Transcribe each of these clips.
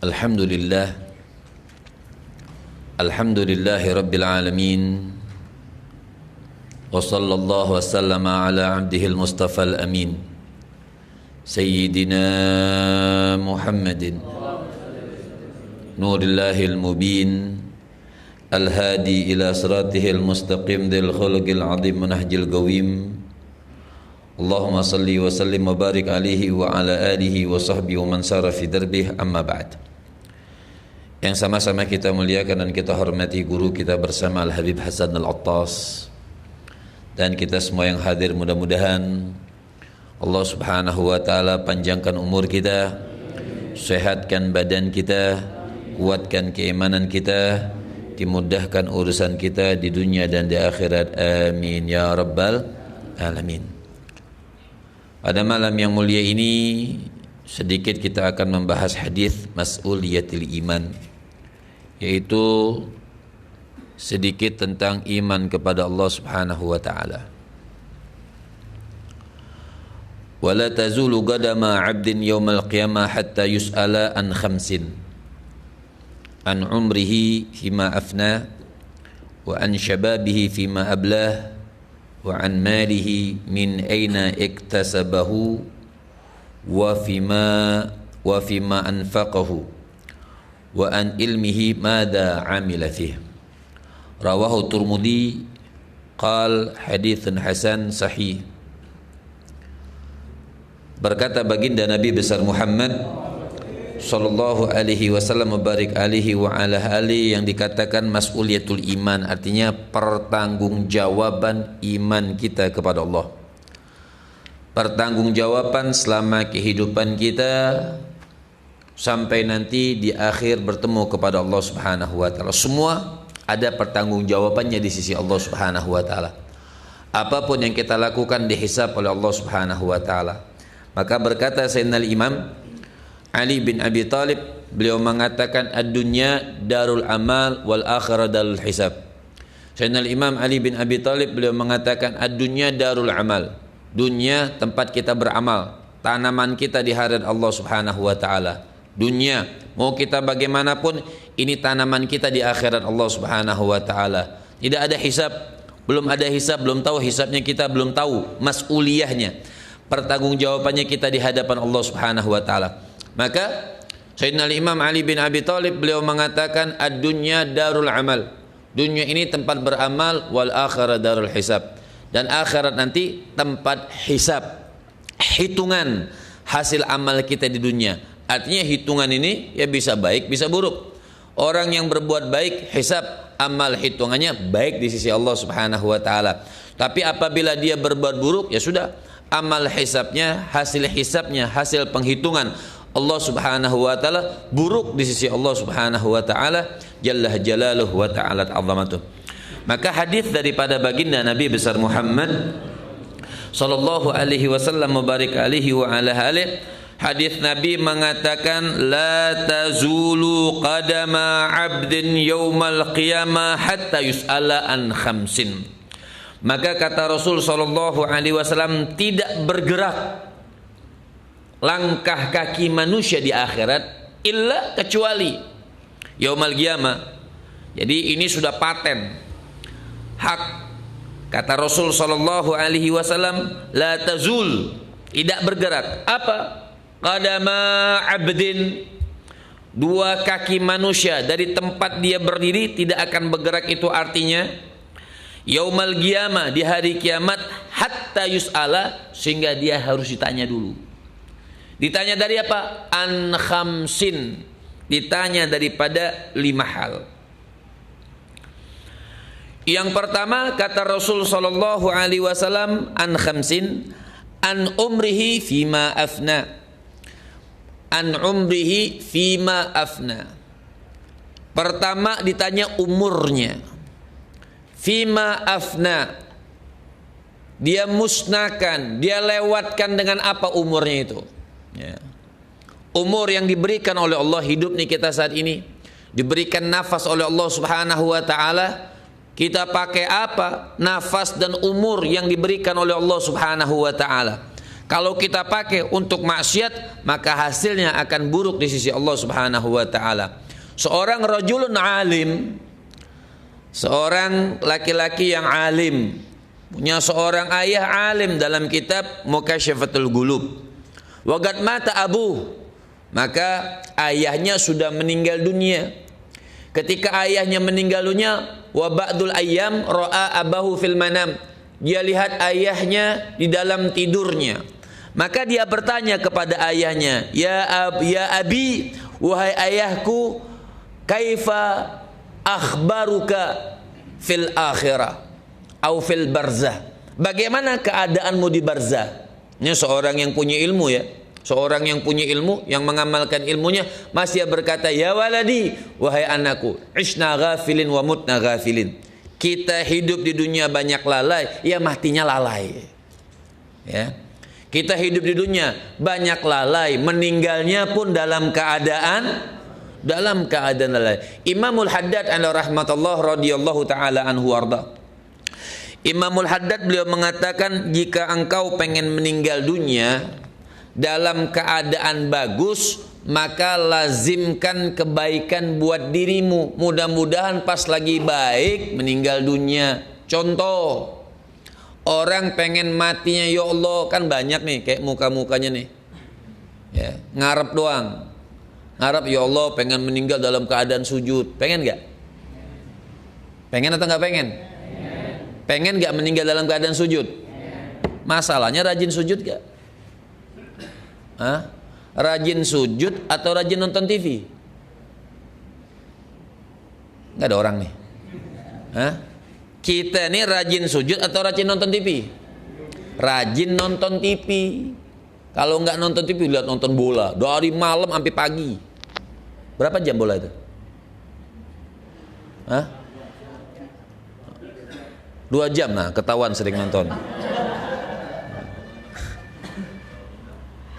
Alhamdulillah, Alhamdulillahi Rabbil Alamin. Wa sallallahu wa sallama ala abdihil mustafal amin Sayyidina Muhammadin Nurillahil mubin Al-hadi ila siratihil mustaqim Dil khuluqil azim Manahjil qawim. Allahumma salli wa sallim wa barik alaihi wa ala alihi wa sahbihi wa man sara fi darbih, amma ba'd. Yang sama-sama kita muliakan dan kita hormati guru kita bersama Al-Habib Hasan Al-Attas, dan kita semua yang hadir, mudah-mudahan Allah subhanahu wa ta'ala panjangkan umur kita, sehatkan badan kita, kuatkan keimanan kita, dimudahkan urusan kita di dunia dan di akhirat, amin ya rabbal alamin. Pada malam yang mulia ini sedikit kita akan membahas hadis mas'uliyatil iman, yaitu sedikit tentang iman kepada Allah subhanahu wa ta'ala. Wala tazulu qadama 'abdin yawmal qiyamah hatta yus'ala an khamsin, an umrihi fima afna, wa an shababihi fima ablah, wa an malihi min aina iktasabahu, wa fima anfaqahu, wa an ilmihi madha amila fih. Rawahu Tirmidzi, qal haditsun hasan sahih. Berkata baginda Nabi besar Muhammad sallallahu alaihi wasallam, barik alaihi wa ala alihi, yang dikatakan mas'uliyatul iman, artinya pertanggungjawaban iman kita kepada Allah. Pertanggungjawaban selama kehidupan kita sampai nanti di akhir bertemu kepada Allah subhanahu wa ta'ala. Semua ada pertanggungjawabannya di sisi Allah subhanahu wa ta'ala. Apapun yang kita lakukan dihisab oleh Allah subhanahu wa ta'ala. Maka berkata Sayyidina Imam Ali bin Abi Thalib, beliau mengatakan ad-dunya darul amal wal akhirah darul hisab. Sayyidina Imam Ali bin Abi Thalib beliau mengatakan ad-dunya darul amal, dunia tempat kita beramal, tanaman kita di hadirat Allah subhanahu wa ta'ala. Dunia, mau kita bagaimanapun, ini tanaman kita di akhirat Allah subhanahu wa ta'ala. Tidak ada hisab, belum ada hisab, belum tahu hisabnya kita, belum tahu mas'uliyahnya, pertanggungjawabannya kita di hadapan Allah subhanahu wa ta'ala. Maka Sayyidina Imam Ali bin Abi Thalib beliau mengatakan ad-dunya darul amal, dunia ini tempat beramal, wal akhirah darul hisab, dan akhirat nanti tempat hisab, hitungan hasil amal kita di dunia. Artinya hitungan ini ya bisa baik bisa buruk. Orang yang berbuat baik, hisab amal hitungannya baik di sisi Allah subhanahu wa ta'ala. Tapi apabila dia berbuat buruk, ya sudah, amal hisabnya, hasil penghitungan Allah subhanahu wa ta'ala buruk di sisi Allah subhanahu wa ta'ala jalla jalaluhu wa ta'ala azamatuh. Maka hadis daripada baginda Nabi besar Muhammad sallallahu alaihi wasallam mubarak alaihi wa ala alihi, hadis Nabi mengatakan la tazulu qadama 'abdin yaumal qiyamah hatta yus'ala an khamsin. Maka kata Rasul sallallahu alaihi wasallam, tidak bergerak langkah kaki manusia di akhirat illa kecuali yaumal qiyamah. Jadi ini sudah paten hak. Kata Rasul sallallahu alaihi wasallam, la tazul, tidak bergerak. Apa? Qadama abdin, dua kaki manusia dari tempat dia berdiri tidak akan bergerak. Itu artinya yaumal qiyamah, di hari kiamat, hatta yus'ala, sehingga dia harus ditanya dulu. Ditanya dari apa? An khamsin, ditanya daripada 5 hal. Yang pertama kata Rasul sallallahu alaihi wasallam, an khamsin, an umrihi fima afna. An umrihi fima afna. Pertama ditanya umurnya. Fima afna, dia musnahkan, dia lewatkan dengan apa umurnya itu, ya. Umur yang diberikan oleh Allah, hidup nih kita saat ini diberikan nafas oleh Allah subhanahu wa ta'ala. Kita pakai apa? Nafas dan umur yang diberikan oleh Allah subhanahu wa ta'ala. Kalau kita pakai untuk maksiat, maka hasilnya akan buruk di sisi Allah Subhanahu wa taala. Seorang rajulun alim, seorang laki-laki yang alim, punya seorang ayah alim dalam kitab Mukasyafatul Gulub. Wagat mata abu, maka ayahnya sudah meninggal dunia. Ketika ayahnya meninggal dunia, wa ba'dul ayyam ra'a abahu fil manam. Dia lihat ayahnya di dalam tidurnya. Maka dia bertanya kepada ayahnya, ya abi, wahai ayahku, kaifa akhbaruka fil akhirah au fil barzah. Bagaimana keadaanmu di barzah? Ini seorang yang punya ilmu ya. Seorang yang punya ilmu, yang mengamalkan ilmunya, masih berkata, ya waladi, wahai anakku, ishna ghafilin wa mutna ghafilin. Kita hidup di dunia banyak lalai, ya matinya lalai. Ya. Kita hidup di dunia banyak lalai, meninggalnya pun dalam keadaan lalai. Imamul Haddad alaihi rahmatullah radhiyallahu taala anhu warda. Imamul Haddad beliau mengatakan, jika engkau pengen meninggal dunia dalam keadaan bagus, maka lazimkan kebaikan buat dirimu. Mudah-mudahan pas lagi baik meninggal dunia. Contoh, orang pengen matinya, ya Allah, kan banyak nih kayak muka-mukanya nih ya, ngarep doang. Ngarep, ya Allah pengen meninggal dalam keadaan sujud. Pengen gak? Pengen atau gak pengen? Pengen gak meninggal dalam keadaan sujud? Masalahnya rajin sujud gak? Hah? Rajin sujud atau rajin nonton TV? Nggak ada orang nih. Hah? Kita nih rajin sujud atau rajin nonton TV? Rajin nonton TV. Kalau nggak nonton TV, lihat nonton bola dari malam sampai pagi. Berapa jam bola itu? Hah? 2 jam, nah ketahuan sering nonton.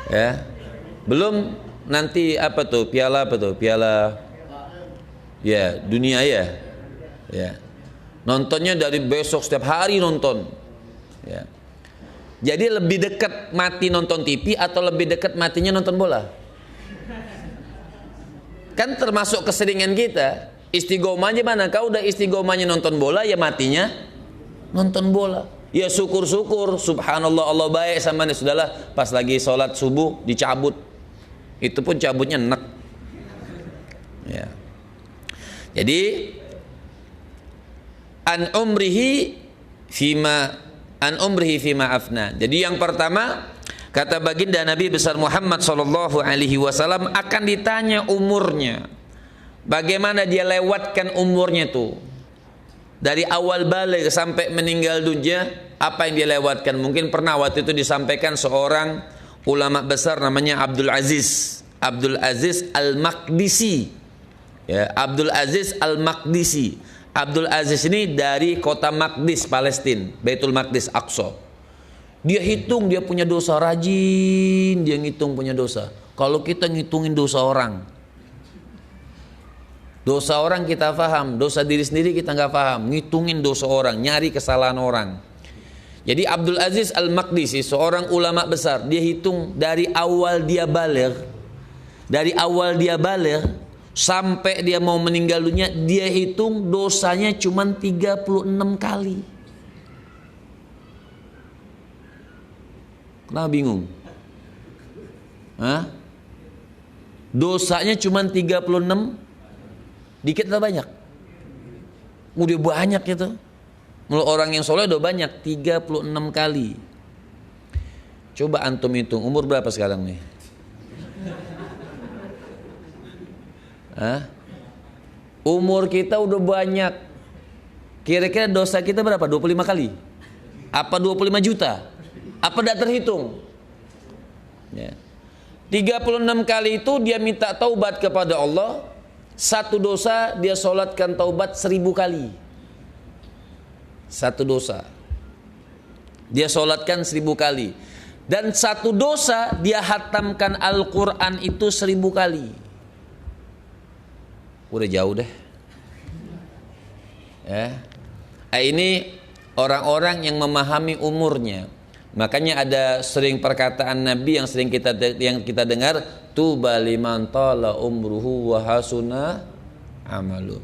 Ya, belum nanti apa tuh piala ya dunia ya nontonnya dari besok setiap hari nonton ya. Jadi lebih dekat mati nonton TV atau lebih dekat matinya nonton bola? Kan termasuk keseringan kita. Istiqomahnya mana? Kau udah istiqomahnya nonton bola, ya matinya nonton bola. Ya syukur-syukur, subhanallah, Allah baik sama nih. Sudahlah, pas lagi sholat subuh dicabut. Itu pun cabutnya enak. Ya. Jadi an umrihi fima afna. Jadi yang pertama, kata baginda Nabi besar Muhammad sallallahu alaihi wasallam, akan ditanya umurnya. Bagaimana dia lewatkan umurnya tuh? Dari awal balik sampai meninggal dunia, apa yang dia lewatkan? Mungkin pernah waktu itu disampaikan seorang ulama besar namanya Abdul Aziz Al-Maqdisi. Ya, Abdul Aziz Al-Maqdisi. Abdul Aziz ini dari kota Maqdis, Palestina, Baitul Maqdis, Aqsa. Dia hitung, dia punya dosa, rajin dia ngitung punya dosa. Kalau kita ngitungin dosa orang kita paham, dosa diri sendiri kita nggak paham. Ngitungin dosa orang, nyari kesalahan orang. Jadi Abdul Aziz Al-Maqdisi, seorang ulama besar, dia hitung dari awal dia baligh sampai dia mau meninggal dunia, dia hitung dosanya cuma 36 kali. Kenapa bingung? Hah? Dosanya cuma 36. Dikit atau banyak? Udah banyak itu. Menurut orang yang soleh udah banyak, 36 kali. Coba antum hitung, umur berapa sekarang nih? Hah? Umur kita udah banyak. Kira-kira dosa kita berapa? 25 kali? Apa 25 juta? Apa tidak terhitung? Ya. 36 kali itu dia minta taubat kepada Allah. Satu dosa dia solatkan taubat 1000 kali. Satu dosa dia solatkan 1000 kali. Dan satu dosa dia hatamkan Al-Quran itu 1000 kali. Udah jauh deh ya. Ini orang-orang yang memahami umurnya. Makanya ada sering perkataan Nabi yang sering kita dengar, tuba liman tala umruhu wa hasuna amalu.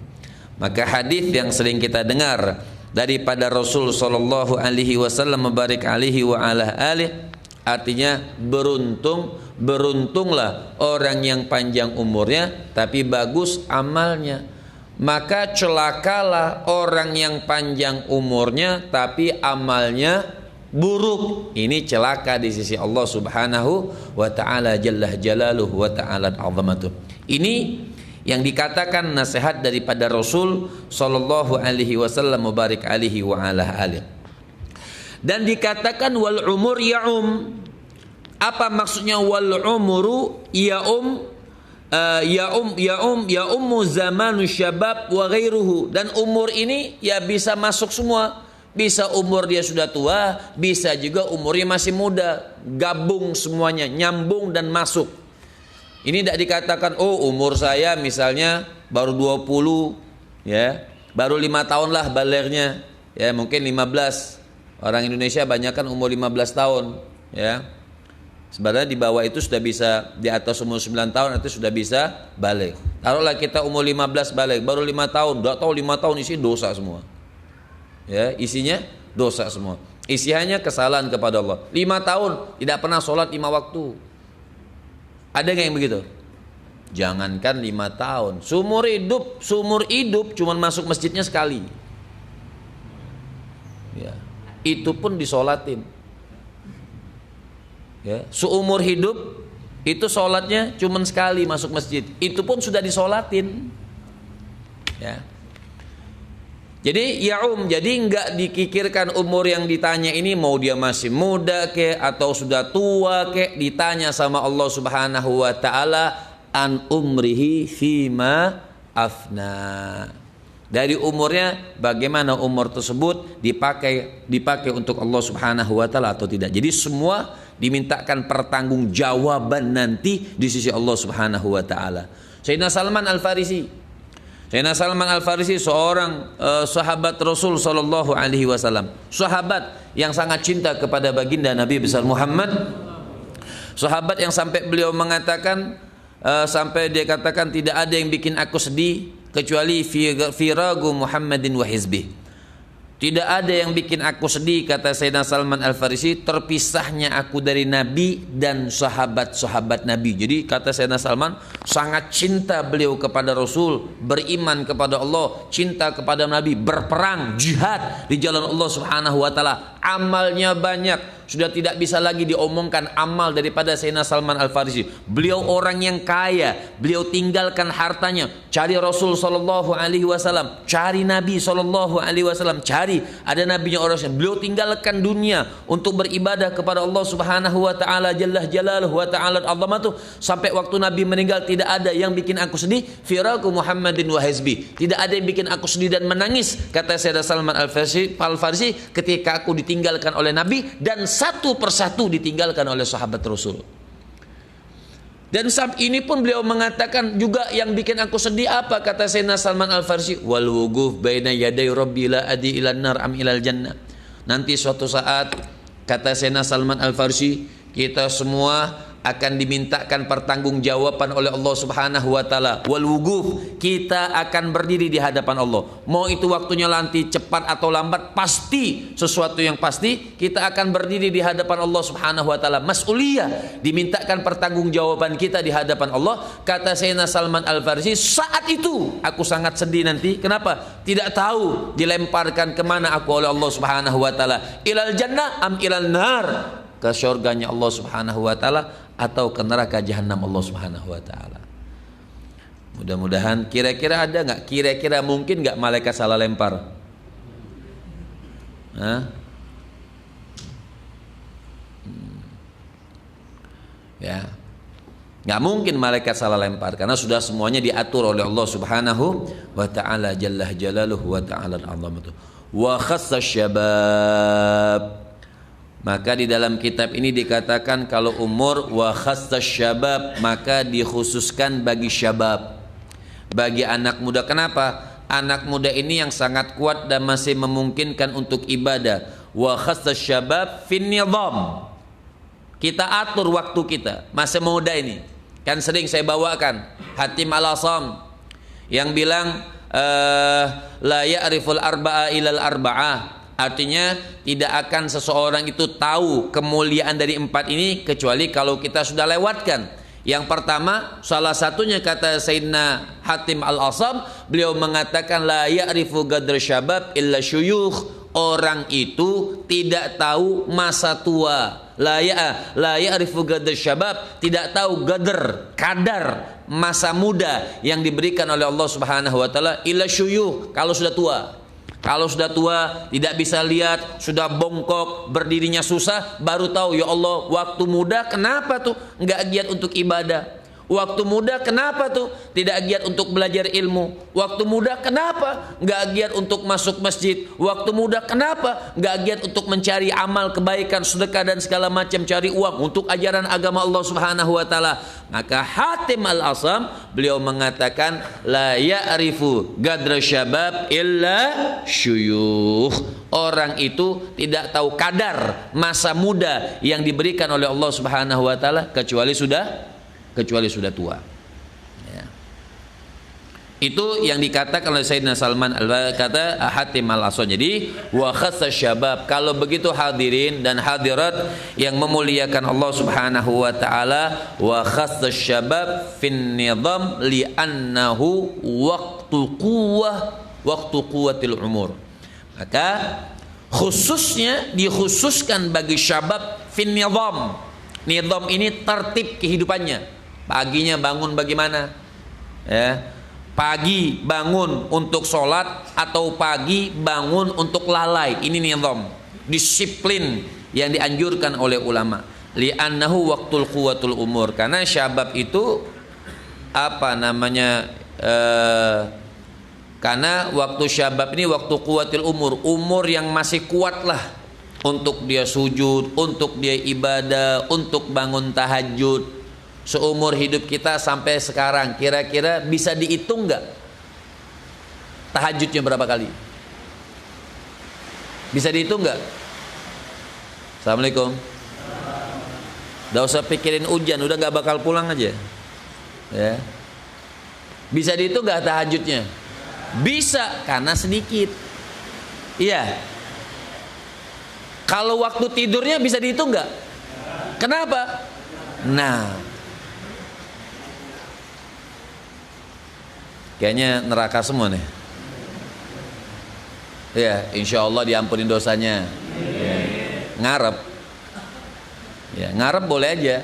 Maka hadis yang sering kita dengar daripada Rasul sallallahu alaihi wasallam mubarak alaihi wa ala alihi, artinya beruntunglah orang yang panjang umurnya tapi bagus amalnya. Maka celakalah orang yang panjang umurnya tapi amalnya buruk. Ini celaka di sisi Allah Subhanahu wa taala jalla jalaluhu wa ta'ala azamatuh. Ini yang dikatakan nasihat daripada Rasul sallallahu alaihi wasallam mubarak alaihi wa ala alihi. Dan dikatakan wal umur yaum. Apa maksudnya wal umuru yaum? Ummu zamanu syabab wa ghairuhu. Dan umur ini ya bisa masuk semua. Bisa umur dia sudah tua, bisa juga umurnya masih muda. Gabung semuanya, nyambung dan masuk. Ini tidak dikatakan oh umur saya misalnya baru 20 ya, baru 5 tahun lah balignya. Ya, mungkin 15. Orang Indonesia banyak kan umur 15 tahun ya. Sebenarnya di bawah itu sudah bisa, di atas umur 9 tahun itu sudah bisa balik. Taruhlah kita umur 15 balik, baru 5 tahun, udah tahu 5 tahun isi dosa semua. Ya, isinya dosa semua. Isiannya kesalahan kepada Allah. 5 tahun tidak pernah sholat 5 waktu. Ada nggak yang begitu? Jangankan 5 tahun, seumur hidup cuman masuk masjidnya sekali. Ya, itu pun disolatin. Ya, seumur hidup itu sholatnya cuman sekali masuk masjid. Itu pun sudah disolatin. Ya. Jadi jadi enggak dikikirkan umur yang ditanya ini mau dia masih muda ke atau sudah tua ke, ditanya sama Allah Subhanahu wa taala an umrihi fima afna. Dari umurnya bagaimana umur tersebut dipakai untuk Allah Subhanahu wa taala atau tidak. Jadi semua dimintakan pertanggungjawaban nanti di sisi Allah Subhanahu wa taala. Sayyidina Salman Al-Farisi seorang sahabat Rasul sallallahu alaihi wasallam. Sahabat yang sangat cinta kepada baginda Nabi besar Muhammad. Sahabat yang sampai beliau mengatakan sampai dia katakan tidak ada yang bikin aku sedih kecuali firagu Muhammadin wa hizbih. Tidak ada yang bikin aku sedih, kata Sayyidina Salman Al-Farisi, terpisahnya aku dari Nabi dan sahabat-sahabat Nabi. Jadi kata Sayyidina Salman, sangat cinta beliau kepada Rasul, beriman kepada Allah, cinta kepada Nabi, berperang, jihad di jalan Allah Subhanahu wa taala. Amalnya banyak, sudah tidak bisa lagi diomongkan amal daripada Sayyidina Salman Al-Farisi. Beliau orang yang kaya, beliau tinggalkan hartanya, cari Rasul sallallahu alaihi wasallam, cari Nabi sallallahu alaihi wasallam, cari ada nabinya orang. Beliau tinggalkan dunia untuk beribadah kepada Allah Subhanahu wa taala jalla jalaluhu wa ta'ala azamatuh. Sampai waktu Nabi meninggal tidak ada yang bikin aku sedih, firaku Muhammadin wa hizbi. Tidak ada yang bikin aku sedih dan menangis, kata Sayyidina Salman Al-Farisi, ketika aku ditinggalkan oleh Nabi dan satu persatu ditinggalkan oleh sahabat Rasul. Dan saat ini pun beliau mengatakan juga yang bikin aku sedih apa, kata Sayyidina Salman Al-Farisi, wal wuquf baina yaday rabbi la adi ilan nar am ilal jannah. Nanti suatu saat, kata Sayyidina Salman Al-Farisi, kita semua akan dimintakan pertanggungjawaban oleh Allah Subhanahu wa taala. Wal wuquf, kita akan berdiri di hadapan Allah. Mau itu waktunya nanti cepat atau lambat, pasti sesuatu yang pasti kita akan berdiri di hadapan Allah Subhanahu wa taala. Mas'uliyah, dimintakan pertanggungjawaban kita di hadapan Allah. Kata Sayyidina Salman Al-Farisi, saat itu aku sangat sedih nanti. Kenapa? Tidak tahu dilemparkan kemana aku oleh Allah Subhanahu wa taala. Ilal jannah am ilal nar, ke syurganya Allah Subhanahu wa taala atau ke neraka jahanam Allah Subhanahu wa taala. Mudah-mudahan kira-kira ada nggak? Kira-kira mungkin nggak malaikat salah lempar? Ya, nggak mungkin malaikat salah lempar karena sudah semuanya diatur oleh Allah Subhanahu wa taala jalla jalaluhu wa ta'ala azamatuh. Wa khassa syabab. Maka di dalam kitab ini dikatakan kalau umur wa khassas syabab, maka dikhususkan bagi syabab, bagi anak muda. Kenapa? Anak muda ini yang sangat kuat dan masih memungkinkan untuk ibadah. wa khassa syabab fin nizam. Kita atur waktu kita masa muda ini. Kan sering saya bawakan Hatim Al-Asam yang bilang la ya'riful arba'a ilal arba'ah. Artinya tidak akan seseorang itu tahu kemuliaan dari 4 ini kecuali kalau kita sudah lewatkan. Yang pertama, salah satunya kata Sayyidina Hatim Al-Asam, beliau mengatakan la ya'rifu qadr syabab illa syuyukh. Orang itu tidak tahu masa tua. La ya'rifu qadr syabab, tidak tahu kadar masa muda yang diberikan oleh Allah Subhanahu wa taala illa syuyukh, kalau sudah tua. Kalau sudah tua, tidak bisa lihat, sudah bongkok, berdirinya susah, baru tahu, ya Allah, waktu muda kenapa tuh nggak giat untuk ibadah? Waktu muda kenapa tuh tidak giat untuk belajar ilmu? Waktu muda kenapa nggak giat untuk masuk masjid? Waktu muda kenapa nggak giat untuk mencari amal kebaikan, sedekah dan segala macam, cari uang untuk ajaran agama Allah Subhanahu wa taala? Maka Hatim Al-Asam beliau mengatakan la ya'rifu qadra syabab illa syuyukh. Orang itu tidak tahu kadar masa muda yang diberikan oleh Allah Subhanahu wa taala kecuali sudah tua. Ya. Itu yang dikatakan oleh Sayyidina Salman kata Hatim Al-Asam. Jadi wa khassa syabab. Kalau begitu hadirin dan hadirat yang memuliakan Allah Subhanahu wa taala, wa khassa syabab fin nizam li'annahu waqtu quwwatil umur. Maka khususnya dikhususkan bagi syabab fin nizam. Nizam ini tertib kehidupannya. Paginya bangun bagaimana? Ya. Pagi bangun untuk sholat atau pagi bangun untuk lalai. Ini nizam, disiplin yang dianjurkan oleh ulama. Li'annahu waqtul quwwatul umur. Karena syabab itu karena waktu syabab ini waktu quwwatil umur, umur yang masih kuat lah untuk dia sujud, untuk dia ibadah, untuk bangun tahajud. Seumur hidup kita sampai sekarang kira-kira bisa dihitung nggak tahajudnya berapa kali? Bisa dihitung nggak? Assalamualaikum. Gak usah pikirin hujan, udah nggak bakal pulang aja. Ya. Bisa dihitung nggak tahajudnya? Bisa, karena sedikit. Iya. Kalau waktu tidurnya bisa dihitung nggak? Kenapa? Nah, kayaknya neraka semua nih. Ya, insya Allah diampunin dosanya. Ya. Ngarep. Ya, ngarep boleh aja.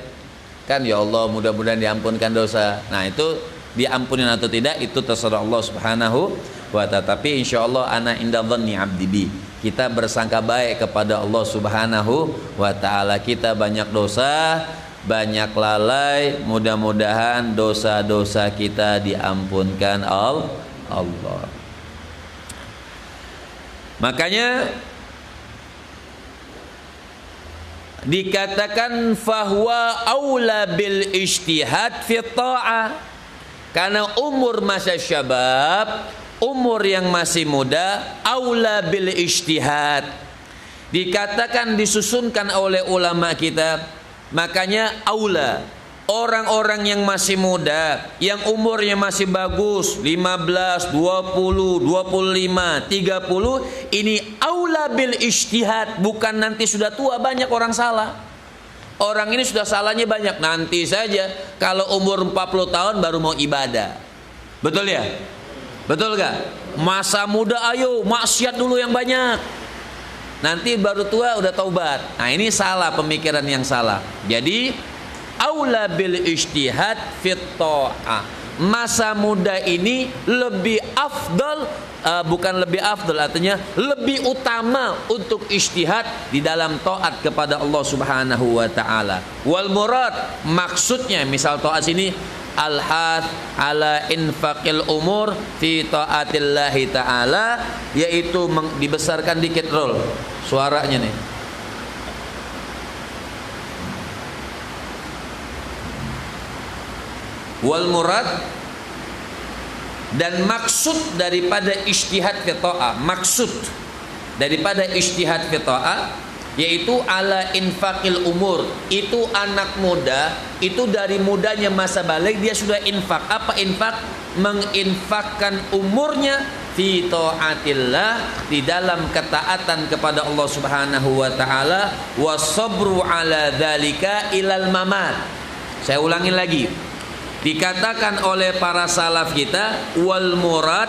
Kan ya Allah mudah-mudahan diampunkan dosa. Nah itu diampunin atau tidak itu terserah Allah Subhanahu wa ta'ala. Tapi insya Allah ana inda dhanni abdi bi. Kita bersangka baik kepada Allah Subhanahu wa ta'ala. Kita banyak dosa, banyak lalai, mudah-mudahan dosa-dosa kita diampunkan Allah. Makanya dikatakan fahuwa aula bil ijtihad fi ta'ah. Karena umur masa syabab, umur yang masih muda, aula bil ijtihad. Dikatakan disusunkan oleh ulama kita. Makanya aula, orang-orang yang masih muda, yang umurnya masih bagus, 15, 20, 25, 30, ini aula bil ijtihad. Bukan nanti sudah tua banyak orang salah. Orang ini sudah salahnya banyak. Nanti saja kalau umur 40 tahun baru mau ibadah. Betul ya? Betul gak? Masa muda ayo maksiat dulu yang banyak. Nanti baru tua udah taubat. Nah ini salah, pemikiran yang salah. Jadi aula bil ijtihad fit ta'ah. Masa muda ini lebih afdal, bukan lebih afdal, artinya lebih utama untuk ijtihad di dalam taat kepada Allah Subhanahu wa taala. Wal murad, maksudnya misal taat sini al-hath ala infaqil umur fi taatillahi ta'ala, yaitu dibesarkan dikit roll suaranya nih. Wal murad, dan maksud daripada ijtihad fi ta'ah, maksud daripada ijtihad fi ta'ah, yaitu ala infaqil umur. Itu anak muda, itu dari mudanya masa balik dia sudah infak. Apa infak? Menginfakkan umurnya fi taatillah, di dalam ketaatan kepada Allah Subhanahu wa taala, wasabru ala dzalika ilal mamat. Saya ulangi lagi. Dikatakan oleh para salaf kita, wal murad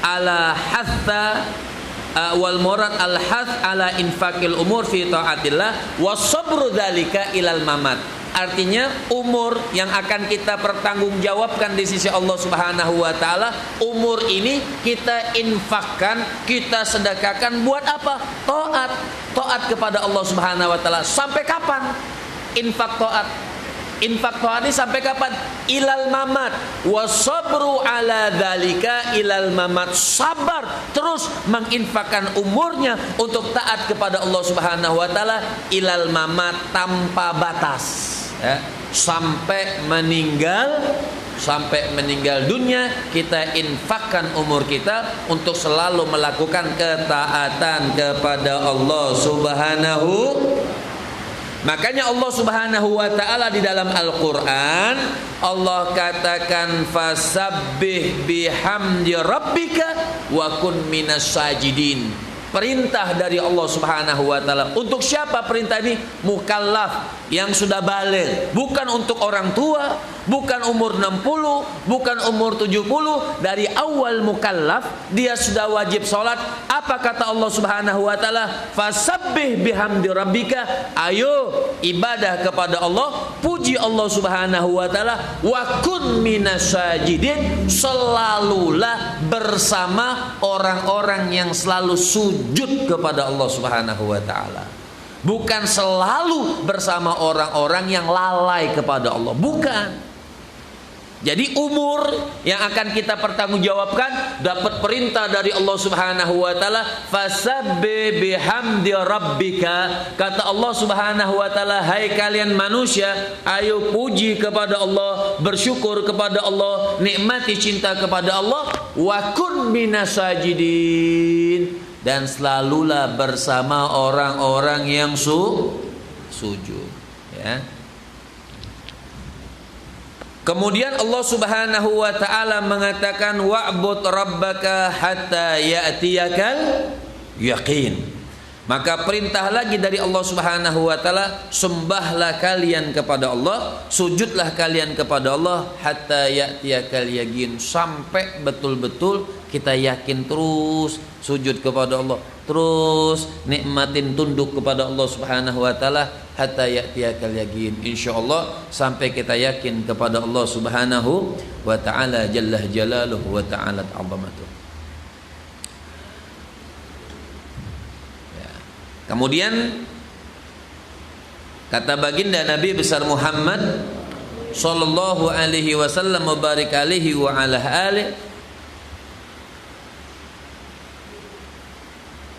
ala hatha wal murad al hath ala infaqil umur fi taatillah wasabru dzalika ilal mamat. Artinya umur yang akan kita pertanggungjawabkan di sisi Allah Subhanahu wa taala, umur ini kita infakkan, kita sedekahkan buat apa? Taat. Taat kepada Allah Subhanahu wa taala. Sampai kapan? Infak taat. Infak taat ini sampai kapan? Ilal mamat. Wasabru ala dzalika ilal mamat. Sabar terus menginfakkan umurnya untuk taat kepada Allah Subhanahu wa taala ilal mamat, tanpa batas. Ya, sampai meninggal dunia kita infakkan umur kita untuk selalu melakukan ketaatan kepada Allah Subhanahu. Makanya Allah Subhanahu wa taala di dalam Al-Qur'an Allah katakan fasabbih bihamdi rabbika wa kun minas sajidin. Perintah dari Allah Subhanahu wa taala. Untuk siapa perintah ini? Mukallaf yang sudah baligh, bukan untuk orang tua, bukan umur 60, bukan umur 70. Dari awal mukallaf dia sudah wajib salat. Apa kata Allah Subhanahu wa taala? Fasabbih bihamdi rabbika. Ayo ibadah kepada Allah, puji Allah Subhanahu wa taala, wa kun minasajidin. Selalulah bersama orang-orang yang selalu sujud kepada Allah Subhanahu wa taala. Bukan selalu bersama orang-orang yang lalai kepada Allah, bukan. Jadi umur yang akan kita pertanggungjawabkan dapat perintah dari Allah Subhanahu wa taala, fasabbih bihamdi rabbika. Kata Allah Subhanahu wa taala, hai kalian manusia, ayo puji kepada Allah, bersyukur kepada Allah, nikmati cinta kepada Allah, wa kun minasajidin. Dan selalulah bersama orang-orang yang sujud, ya. Kemudian Allah Subhanahu wa taala mengatakan wa'bud rabbaka hatta ya'tiyakal yaqin. Maka perintah lagi dari Allah Subhanahu wa taala, sembahlah kalian kepada Allah, sujudlah kalian kepada Allah hatta ya'tiyakal yaqin, sampai betul-betul kita yakin terus sujud kepada Allah, terus nikmatin tunduk kepada Allah Subhanahu wa taala hatta ya'tiyakal yaqin. Insyaallah sampai kita yakin kepada Allah Subhanahu wa taala jalla jalaluhu wa ta'ala 'azamatuh. Ya. Kemudian kata baginda Nabi besar Muhammad sallallahu alaihi wasallam wa barik alaihi wa ala alihi,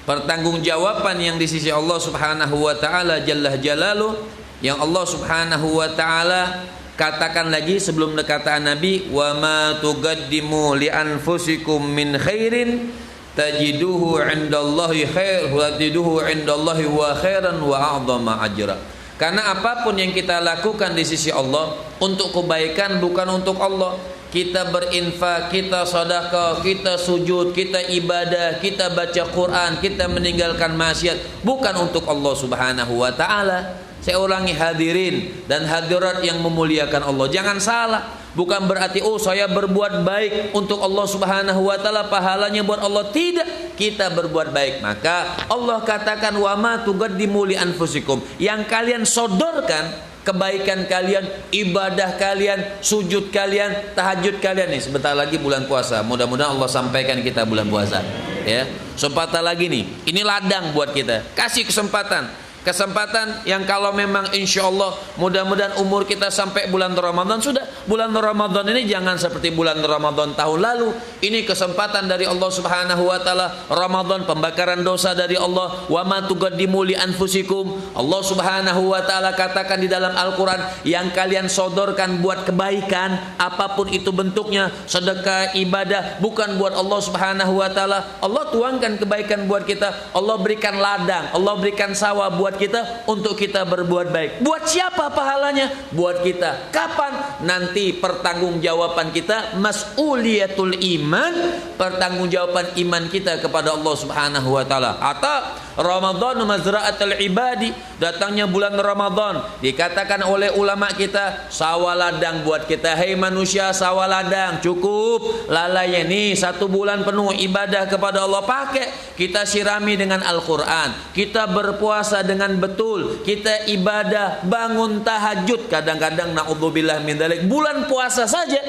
pertanggungjawaban yang di sisi Allah Subhanahu wa taala jalla jalaluh, yang Allah Subhanahu wa taala katakan lagi sebelum perkataan Nabi, wa ma tuqaddimu li anfusikum min khairin tajiduhu 'indallahi khair wa tajiduhu 'indallahi wa khairan wa a'dhama ajra. Karena apapun yang kita lakukan di sisi Allah untuk kebaikan bukan untuk Allah. Kita berinfak, kita sedekah, kita sujud, kita ibadah, kita baca Quran, kita meninggalkan maksiat bukan untuk Allah Subhanahu wa taala. Saya ulangi hadirin dan hadirat yang memuliakan Allah, jangan salah. Bukan berarti saya berbuat baik untuk Allah Subhanahu wa taala pahalanya buat Allah, tidak. Kita berbuat baik, maka Allah katakan wa ma tuqaddimu li anfusikum, yang kalian sodorkan kebaikan kalian, ibadah kalian, sujud kalian, tahajud kalian. Nih sebentar lagi bulan puasa, mudah-mudahan Allah sampaikan kita bulan puasa, ya. Kesempatan lagi nih, ini ladang buat kita, kasih kesempatan. Kesempatan yang kalau memang insya Allah mudah-mudahan umur kita sampai bulan Ramadan, sudah bulan Ramadan ini jangan seperti bulan Ramadan tahun lalu. Ini kesempatan dari Allah Subhanahu wa taala. Ramadan pembakaran dosa dari Allah. Wa ma tuqaddimu li anfusikum. Allah Subhanahu wa taala katakan di dalam Al-Qur'an, yang kalian sodorkan buat kebaikan apapun itu bentuknya, sedekah, ibadah, bukan buat Allah Subhanahu wa taala. Allah tuangkan kebaikan buat kita. Allah berikan ladang, Allah berikan sawah buat kita untuk kita berbuat baik. Buat siapa pahalanya? Buat kita. Kapan? Nanti pertanggungjawaban kita, mas'uliyatul iman, pertanggungjawaban iman kita kepada Allah Subhanahu wa taala. Atau Ramadan mazra'atul ibadi, datangnya bulan Ramadan dikatakan oleh ulama kita sawah ladang buat kita. Hei manusia, sawah ladang cukup, lalainya nih 1 bulan penuh ibadah kepada Allah, pakai kita sirami dengan Al-Quran, kita berpuasa dengan betul, kita ibadah, bangun tahajud. Kadang-kadang na'udzubillah min dzalik, bulan puasa saja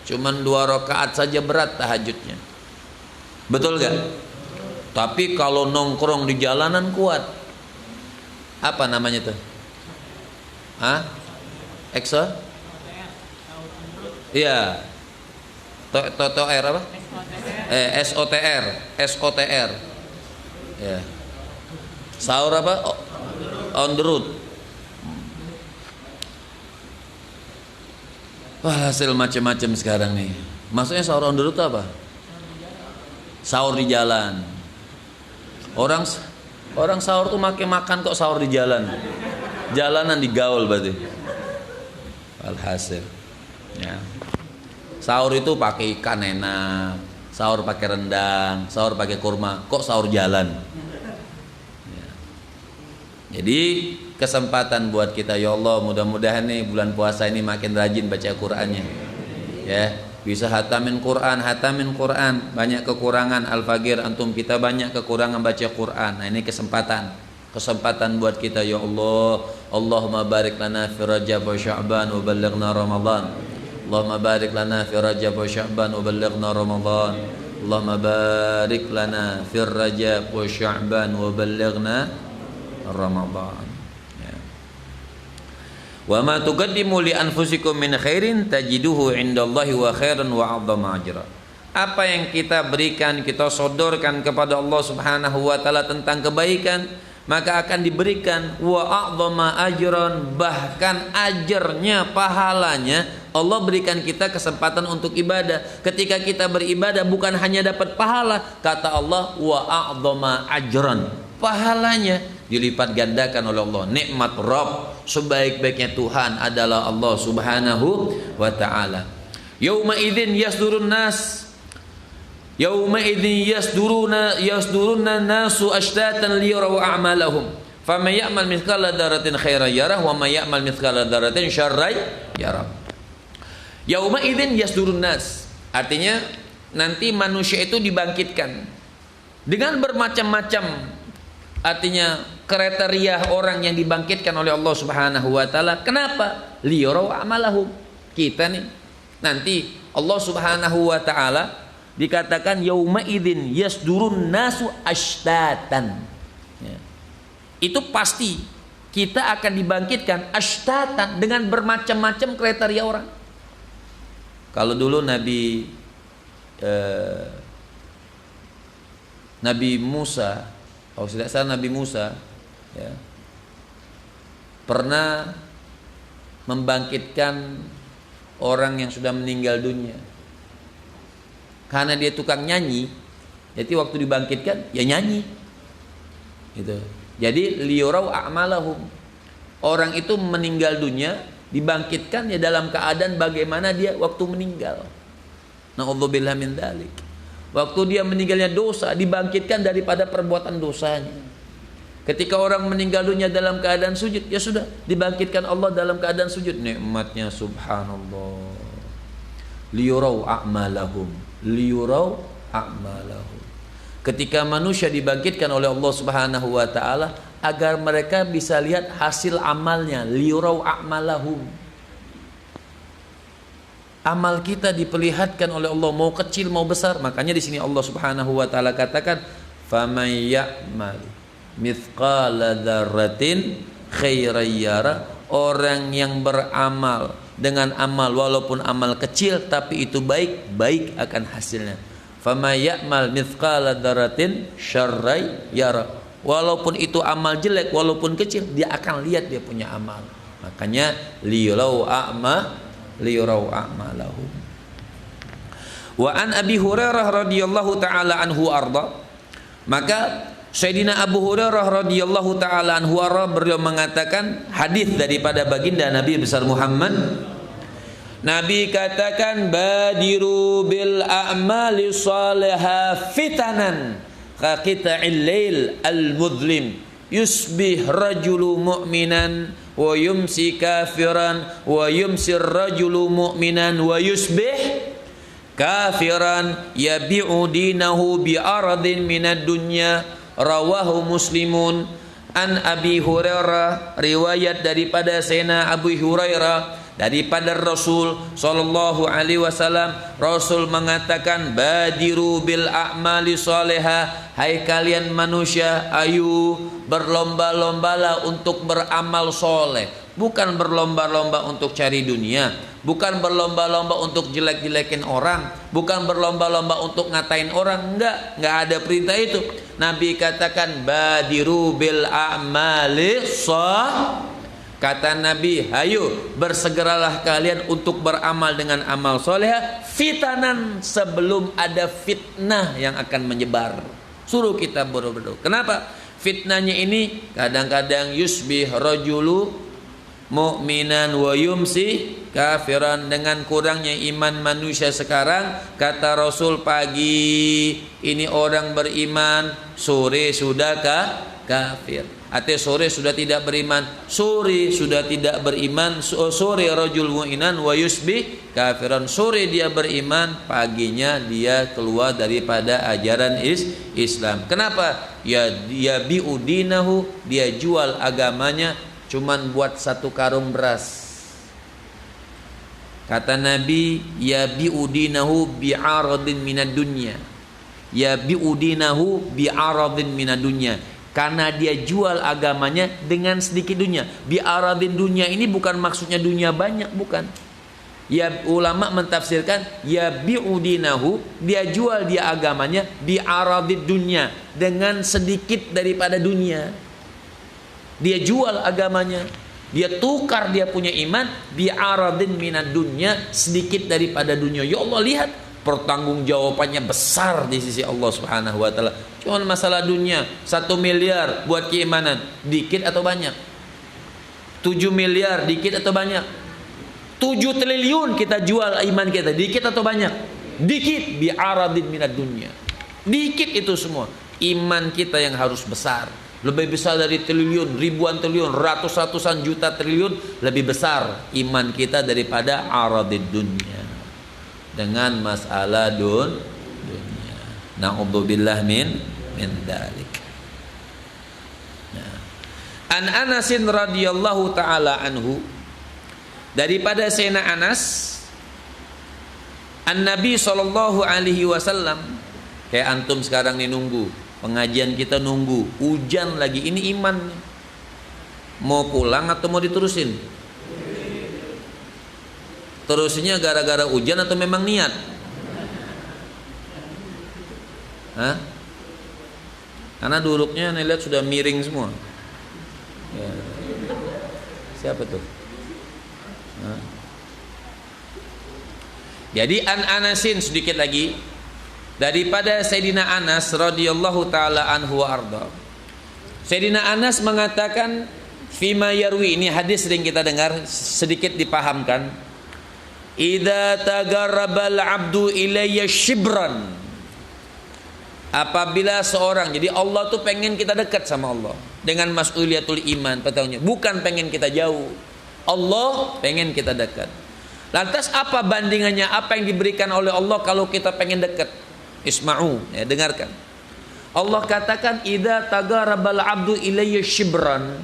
cuman 2 rakaat saja berat tahajudnya, betul gak? Tapi kalau nongkrong di jalanan kuat. Apa namanya tuh? Hah? Exo? Iya. TOR apa? SOTR. SOTR. Ya. Sahur apa? On the road. Wah, hasil macam-macam sekarang nih. Maksudnya sahur on the road itu apa? Sahur di jalan. Orang sahur tuh makan kok sahur di jalan. Jalanan digaul berarti. Alhasil. Ya. Sahur itu pakai ikan enak, sahur pakai rendang, sahur pakai kurma, kok sahur jalan. Ya. Jadi kesempatan buat kita, ya Allah, mudah-mudahan nih bulan puasa ini makin rajin baca Qur'annya. Ya. Bisa hatamin Quran, banyak kekurangan. Al-Fagir antum kita banyak kekurangan baca Quran. Nah, ini kesempatan buat kita, ya Allah. Allahumma barik lana fi Rajab wa Sya'ban wa ballighna Ramadan. Allahumma barik lana fi Rajab wa Sya'ban wa ballighna Ramadan. Allahumma barik lana fi Rajab wa Sya'ban wa ballighna Ramadan. Wa ma tuqaddimu li anfusikum min khairin tajiduhu indallahi wa khairan wa 'azama ajra. Apa yang kita berikan, kita sodorkan kepada Allah Subhanahu wa taala tentang kebaikan, maka akan diberikan wa 'azama ajran, bahkan ajarnya, pahalanya. Allah berikan kita kesempatan untuk ibadah. Ketika kita beribadah bukan hanya dapat pahala, kata Allah wa 'azama ajran, pahalanya dilipat gandakan oleh Allah. Nikmat Rabb, sebaik-baiknya Tuhan adalah Allah Subhanahu wa taala. Yauma idzin yasdurun nas, yauma idzin yasduruna nasu ashtatan liyaraw a'malahum, faman ya'mal mithqala dzarratin khairan yarah wa man ya'mal mithqala dzarratin syarran yarah. Yauma idzin yasdurun nas, artinya nanti manusia itu dibangkitkan dengan bermacam-macam, artinya kriteria orang yang dibangkitkan oleh Allah Subhanahu wa taala. Kenapa? Liyaraw amalahum. Kita nih nanti Allah Subhanahu wa taala dikatakan yauma idzin yasdurun nasu ashtatan. Ya. Itu pasti kita akan dibangkitkan ashtatan dengan bermacam-macam kriteria orang. Kalau dulu Nabi Musa, kalau tidak salah Nabi Musa, ya, pernah membangkitkan orang yang sudah meninggal dunia karena dia tukang nyanyi. Jadi waktu dibangkitkan ya nyanyi gitu. Jadi liyurau a'malahum, orang itu meninggal dunia dibangkitkan ya dalam keadaan bagaimana dia waktu meninggal. Na'udzubillah min dzalik. Waktu dia meninggalnya dosa, dibangkitkan daripada perbuatan dosanya. Ketika orang meninggal dunia dalam keadaan sujud, ya sudah, dibangkitkan Allah dalam keadaan sujud. Nikmatnya subhanallah. Liyurau a'malahum, liyurau a'malahum. Ketika manusia dibangkitkan oleh Allah Subhanahu wa taala agar mereka bisa lihat hasil amalnya, liyurau a'malahum. Amal kita diperlihatkan oleh Allah, mau kecil mau besar. Makanya di sini Allah Subhanahu wa taala katakan faman ya'mal mithqala dzarratin khairan yara, orang yang beramal dengan amal walaupun amal kecil tapi itu baik akan hasilnya. Fama ya'mal mithqala dzarratin syarran yara, walaupun itu amal jelek walaupun kecil dia akan lihat dia punya amal. Makanya liyurau a'malahum. Wa an Abi Hurairah radhiyallahu taala anhu arda, maka Sayyidina Abu Hurairah radhiyallahu taala anhu arda beliau mengatakan hadis daripada baginda Nabi besar Muhammad, Nabi katakan badiru bil a'mali salihah fitanan ka qita'il lail al mudlim yusbih rajulu mu'minan wa yumsi kafiran wa yumsi rajulu mu'minan wa yusbih kafiran yabi'u dinahu bi'aradin minad dunya. Rawahu Muslimun. An Abi Hurairah, riwayat daripada Sayyidina Abu Hurairah daripada Rasul sallallahu alaihi wasallam, Rasul mengatakan badiru bil a'mali salihah, hai kalian manusia, ayo berlomba-lombalah untuk beramal soleh. Bukan berlomba-lomba untuk cari dunia, bukan berlomba-lomba untuk jelek-jelekin orang, bukan berlomba-lomba untuk ngatain orang, enggak ada perintah itu. Nabi katakan badiru bil a'mali salihah. Kata Nabi, ayo bersegeralah kalian untuk beramal dengan amal soleh fitanan, sebelum ada fitnah yang akan menyebar. Suruh kita buru-buru. Kenapa? Fitnahnya ini kadang-kadang yusbih rajulu mu'minan wa yumsi kafiran. Dengan kurangnya iman manusia sekarang, kata Rasul, pagi ini orang beriman, sore sudah kafir. Artinya sore sudah tidak beriman, sore sudah tidak beriman, sore rajul mu'minan wa yusbih kafiran, sore dia beriman, paginya dia keluar daripada ajaran Islam. Kenapa? Ya dia bi'udinahu, dia jual agamanya cuman buat satu karung beras. Kata Nabi, ya bi'udinahu bi'aradin minad dunya, ya bi'udinahu bi'aradin minad dunya, karena dia jual agamanya dengan sedikit dunia. Bi'aradin dunya ini bukan maksudnya dunia banyak, bukan. Ya ulama mentafsirkan ya bi'udinahu, dia jual dia agamanya bi'aradid dunya, dengan sedikit daripada dunia. Dia jual agamanya, dia tukar dia punya iman bi'aradin minad dunya, sedikit daripada dunia. Ya Allah, lihat pertanggungjawabannya besar di sisi Allah Subhanahu wa taala. Cuma masalah dunia, 1 miliar buat keimanan, dikit atau banyak? 7 miliar dikit atau banyak? 7 triliun kita jual iman kita, dikit atau banyak? Dikit. Bi'aradin minad dunya, dikit itu semua. Iman kita yang harus besar, lebih besar dari triliun, ribuan triliun, ratusan juta triliun. Lebih besar iman kita daripada aradid dunya, dengan masalah dunia. Na'udzubillah min dalik. An Anasin radhiyallahu taala anhu, daripada Sayyidina Anas, an Nabi sallallahu alaihi wasallam, kayak antum sekarang nih nunggu pengajian, kita nunggu hujan lagi, ini iman nih. Mau pulang atau mau diterusin? Terusnya gara-gara hujan atau memang niat? Hah? Karena duduknya nih lihat sudah miring semua. Ya. Siapa tuh? Hah? Jadi an Anasin, sedikit lagi daripada Sayyidina Anas radhiyallahu taala anhu wa arda. Sayyidina Anas mengatakan fima yarwi, ini hadis sering kita dengar, sedikit dipahamkan. Idza tagarrabal abdu ilayya shibran, apabila seorang, jadi Allah tuh pengen kita dekat sama Allah dengan mas'uliyatul iman, petaunya bukan pengen kita jauh. Allah pengen kita dekat. Lantas apa bandingannya, apa yang diberikan oleh Allah kalau kita pengen dekat? Isma'u, ya, dengarkan. Allah katakan idza tagarrabal abdu ilayya shibran,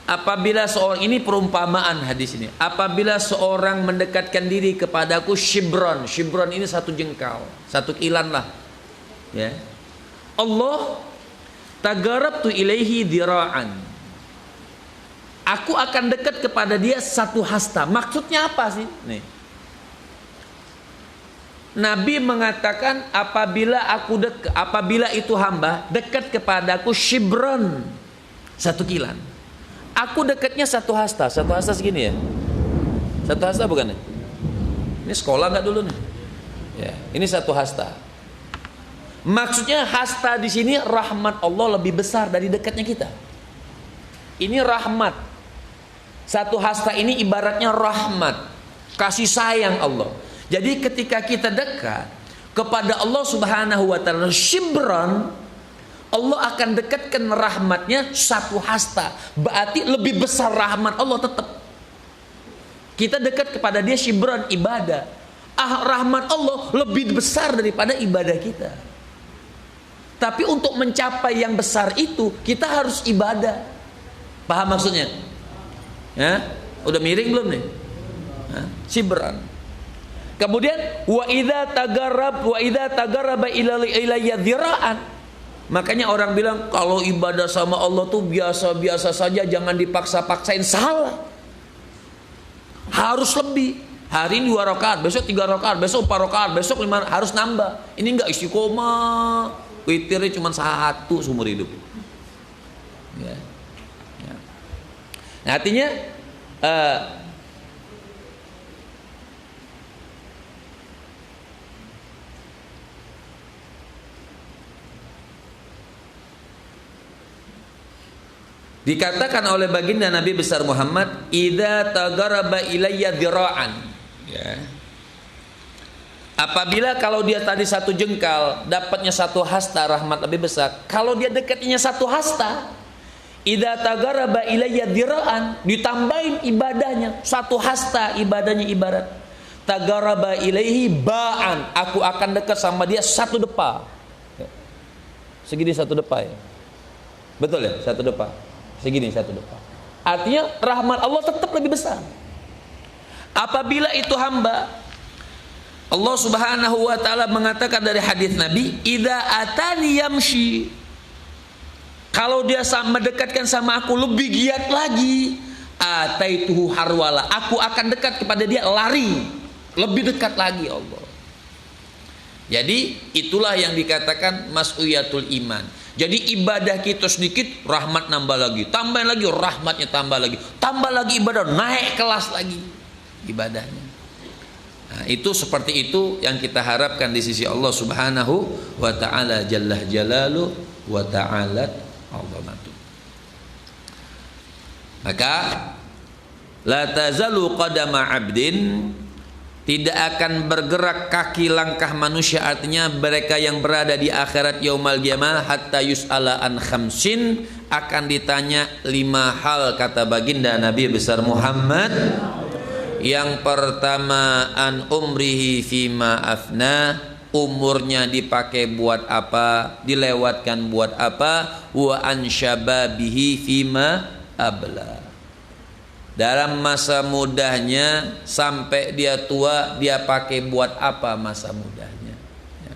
apabila seorang, ini perumpamaan hadis ini, apabila seorang mendekatkan diri kepadaku shibran, shibran ini satu jengkal, satu kilan lah, ya. Allah tagarabtu ilaihi dira'an. Aku akan dekat kepada dia satu hasta. Maksudnya apa sih? Nih. Nabi mengatakan apabila itu hamba dekat kepadaku shibron, satu kilan. Aku dekatnya satu hasta. Satu hasta segini ya. Satu hasta bukan ya? Ini sekolah nggak dulu nih? Ya, ini satu hasta. Maksudnya hasta di sini rahmat Allah lebih besar dari dekatnya kita. Ini rahmat. Satu hasta ini ibaratnya rahmat, kasih sayang Allah. Jadi ketika kita dekat kepada Allah Subhanahu wa taala shibran, Allah akan dekatkan rahmatnya satu hasta. Berarti lebih besar rahmat Allah tetap. Kita dekat kepada dia shibran, ibadah. Rahmat Allah lebih besar daripada ibadah kita. Tapi untuk mencapai yang besar itu kita harus ibadah. Paham maksudnya? Ya? Udah miring belum nih? Shibran. Kemudian wa idza tagarraba ilayya dzira'an. Makanya orang bilang kalau ibadah sama Allah tuh biasa-biasa saja, jangan dipaksa-paksain. Salah. Harus lebih. Hari ini 2 rakaat, besok 3 rakaat, besok 4 rakaat, besok 5, harus nambah. Ini enggak istiqomah. Witirnya cuma 1 seumur hidup. Ya. Ya. Nah, artinya dikatakan oleh baginda Nabi besar Muhammad, idza tagaraba ilayya dzira'an. Ya. Apabila kalau dia tadi 1 jengkal, dapatnya 1 hasta rahmat lebih besar. Kalau dia dekatnya 1 hasta, idza tagaraba ilayya dzira'an, ditambahin ibadahnya 1 hasta, ibadahnya ibarat tagaraba ilaihi ba'an, aku akan dekat sama dia 1 depa. Segini 1 depa ya. Betul ya? 1 depa. Segini 1 depa. Artinya rahmat Allah tetap lebih besar. Apabila itu hamba, Allah Subhanahu wa taala mengatakan dari hadis Nabi, idza atani yamshi, kalau dia mendekatkan sama aku lebih giat lagi, ataituhu harwala, aku akan dekat kepada dia lari, lebih dekat lagi Allah. Jadi itulah yang dikatakan mas'uyatul iman. Jadi ibadah kita sedikit, rahmat nambah lagi, tambah lagi, rahmatnya tambah lagi ibadah, naik kelas lagi ibadahnya. Nah, itu seperti itu yang kita harapkan di sisi Allah Subhanahu wa taala jalla jalalu wa ta'alat azamatu. Maka la tazalu qadama 'abdin, tidak akan bergerak kaki langkah manusia, artinya mereka yang berada di akhirat yaumal qiyamah, hatta yus'ala an khamsin, akan ditanya 5 hal kata baginda Nabi besar Muhammad. Yang pertama, an umrihi fima afna, umurnya dipakai buat apa, dilewatkan buat apa, wa an syababihi fima abla, dalam masa mudanya sampai dia tua dia pakai buat apa masa mudanya ya.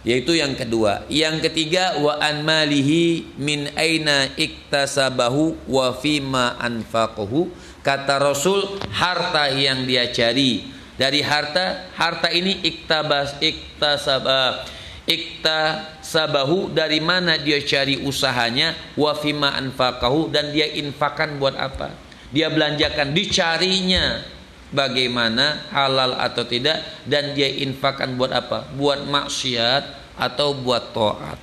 Yaitu yang kedua. Yang ketiga, wa an malihi min aina iktasabahu wa fima anfaqahu. Kata Rasul, harta yang dia cari, dari harta ini iktasabahu, dari mana dia cari usahanya, wa fima anfaqahu, dan dia infakkan buat apa, dia belanjakan, dicarinya bagaimana, halal atau tidak, dan dia infakkan buat apa, buat maksiat atau buat taat.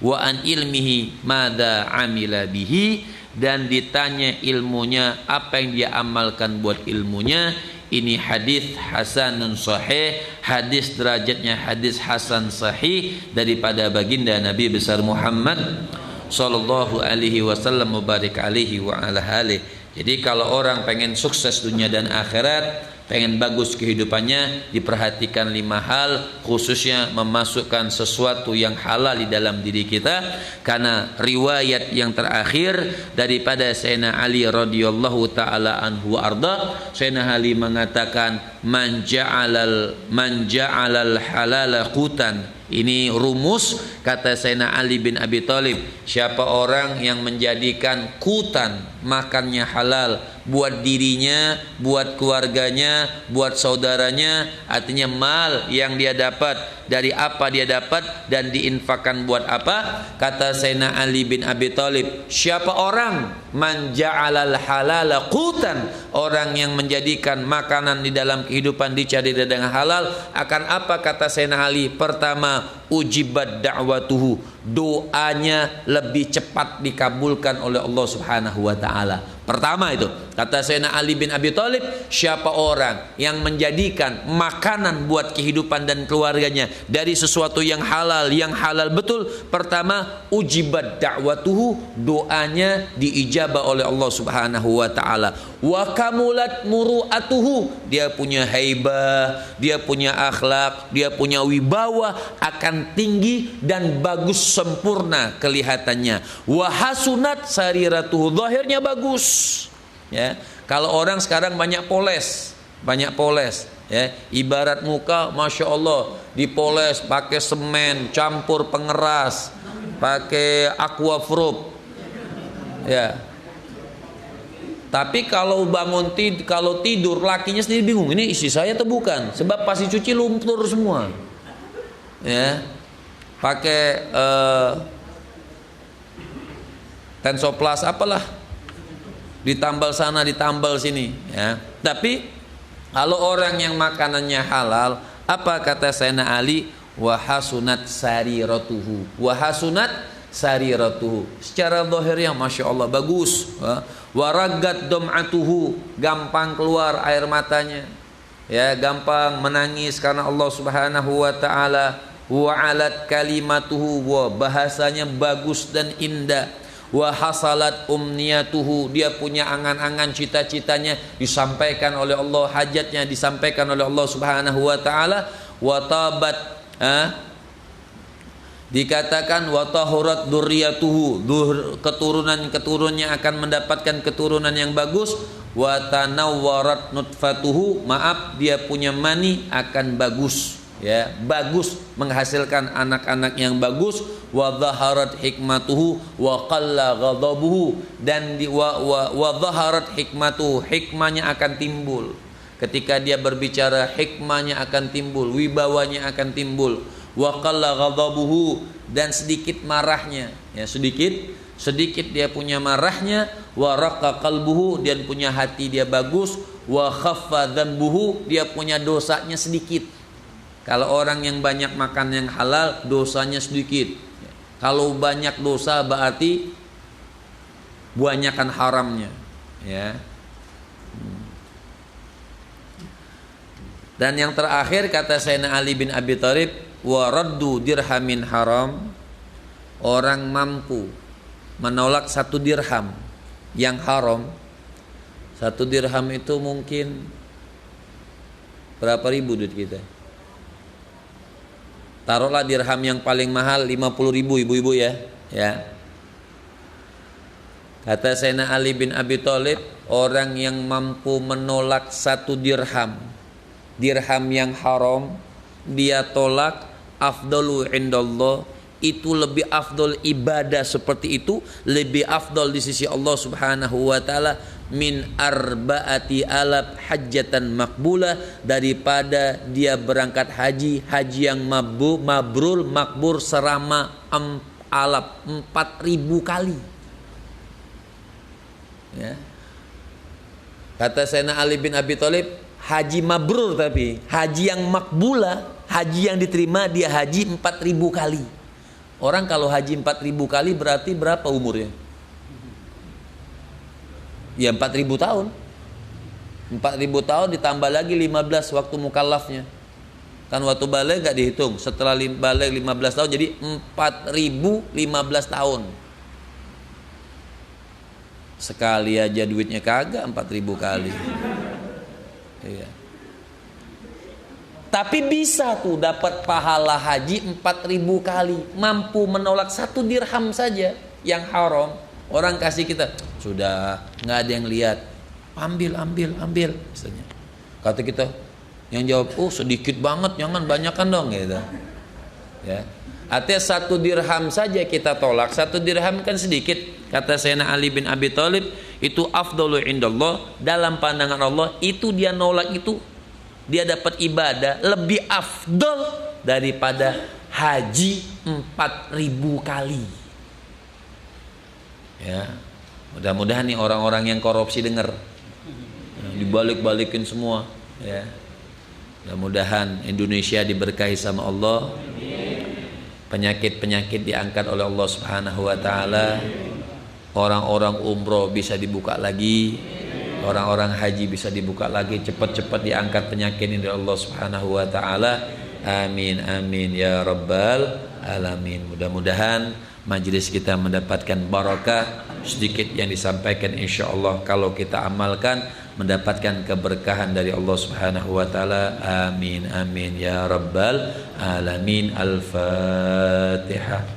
Wa an ilmihi mada amila bihi, dan ditanya ilmunya apa yang dia amalkan buat ilmunya. Ini hadis hasanun sahih, hadis derajatnya hadis hasan sahih daripada baginda Nabi besar Muhammad sallallahu alaihi wasallam mubarik alaihi wa ala alihi. Jadi kalau orang pengen sukses dunia dan akhirat, pengen bagus kehidupannya, diperhatikan 5 hal, khususnya memasukkan sesuatu yang halal di dalam diri kita. Karena riwayat yang terakhir daripada Sayyidina Ali radhiyallahu taala anhu arda, Sayyidina Ali mengatakan, man ja'alal halala qutan Ini rumus kata Sayyidina Ali bin Abi Thalib. Siapa orang yang menjadikan kutan makannya halal buat dirinya, buat keluarganya, buat saudaranya, artinya mal yang dia dapat dari apa dia dapat dan diinfakkan buat apa? Kata Sayyidina Ali bin Abi Thalib, siapa orang man ja'alal halala qutan, orang yang menjadikan makanan di dalam kehidupan dicari dengan halal, akan apa kata Sayyidina Ali? Pertama, ujibat da'watuhu, doanya lebih cepat dikabulkan oleh Allah Subhanahu wa taala. Pertama itu kata Sayyidina Ali bin Abi Thalib, siapa orang yang menjadikan makanan buat kehidupan dan keluarganya dari sesuatu yang halal betul, pertama ujibat da'watuhu, doanya diijabah oleh Allah Subhanahu wa taala. Wa kamulat muru'atuhu, dia punya haibah, dia punya akhlak, dia punya wibawa, akan tinggi dan bagus sempurna kelihatannya. Wa hasunat sariratuhu, zahirnya bagus. Ya, kalau orang sekarang banyak poles, ya, ibarat muka, masya Allah, dipoles pakai semen, campur pengeras, pakai aquafrop, ya. Tapi kalau kalau tidur, lakinya sendiri bingung, ini isi saya atau bukan? Sebab pas dicuci lumpur semua, ya. Pakai Tensoplas apalah, ditambal sana ditambal sini, ya. Tapi kalau orang yang makanannya halal, apa kata Sayyidina Ali? Wahasunat sariratuhu, wahasunat sariratuhu, secara zahirnya masya Allah bagus. Waragat dom'atuhu, gampang keluar air matanya, ya, gampang menangis karena Allah Subhanahu wa taala. Wa alat kalimatuhu, wa bahasanya bagus dan indah. Wa hasalat umniyatuhu, dia punya angan-angan, cita-citanya disampaikan oleh Allah, hajatnya disampaikan oleh Allah Subhanahu wa taala. Wa tabat, dikatakan wa tahurat dzurriyyatuhu, keturunannya akan mendapatkan keturunan yang bagus. Wa tanawwarat nutfatuhu, maaf, dia punya mani akan bagus, ya, bagus, menghasilkan anak-anak yang bagus. Wa dhaharat hikmatuhu wa qalla ghadabuhu, dan wa dhaharat hikmatuhu, hikmahnya akan timbul ketika dia berbicara, hikmahnya akan timbul, wibawanya akan timbul. Wa qalla ghadabuhu, dan sedikit marahnya, ya, sedikit dia punya marahnya. Wa raqa qalbuhu, dan punya hati dia bagus. Wa khaffa dzambuhu, dia punya dosanya sedikit. Kalau orang yang banyak makan yang halal, dosanya sedikit. Kalau banyak dosa berarti banyakan haramnya, ya. Dan yang terakhir kata Sayyidina Ali bin Abi Thalib, wa raddu dirhamin haram, orang mampu menolak 1 dirham yang haram. 1 dirham itu mungkin berapa ribu duit kita? Taruhlah dirham yang paling mahal 50.000 ibu-ibu, ya. Kata Sayyidina Ali bin Abi Thalib, orang yang mampu menolak 1 dirham yang haram, dia tolak, afdalu indallah, itu lebih afdal, ibadah seperti itu lebih afdal di sisi Allah Subhanahu wa taala min arba'ati alaf hajjatan makbulah, daripada dia berangkat haji yang mabrur makbur selama 4.000 kali, ya. Kata Sayyidina Ali bin Abi Thalib, haji mabrur, tapi haji yang makbulah, haji yang diterima, dia haji 4.000 kali. Orang kalau haji 4.000 kali berarti berapa umurnya? Ya 4.000 tahun. 4.000 tahun ditambah lagi 15 waktu mukallafnya. Kan waktu balik gak dihitung. Setelah balik 15 tahun jadi 4.015 tahun. Sekali aja duitnya kagak 4.000 kali. Iya. Tapi bisa tuh dapat pahala haji 4.000 kali. Mampu menolak 1 dirham saja yang haram. Orang kasih kita, sudah nggak ada yang lihat, ambil misalnya. Kata kita, yang jawab, oh sedikit banget, jangan banyakan dong, gitu. Ya. Artinya 1 dirham saja kita tolak. 1 dirham kan sedikit. Kata Sayyidina Ali bin Abi Thalib, itu afdalu indallah, dalam pandangan Allah itu dia nolak itu, dia dapat ibadah lebih afdal daripada haji 4.000 kali. Ya, mudah-mudahan nih orang-orang yang korupsi dengar, dibalik-balikin semua. Ya, mudah-mudahan Indonesia diberkahi sama Allah, penyakit-penyakit diangkat oleh Allah Subhanahu wa taala, orang-orang umroh bisa dibuka lagi, orang-orang haji bisa dibuka lagi, cepat-cepat diangkat penyakit ini dari Allah Subhanahu wa taala. Amin amin ya rabbal alamin. Mudah-mudahan majelis kita mendapatkan barakah, sedikit yang disampaikan insyaallah kalau kita amalkan mendapatkan keberkahan dari Allah Subhanahu wa taala. Amin amin ya rabbal alamin. Al-Fatihah.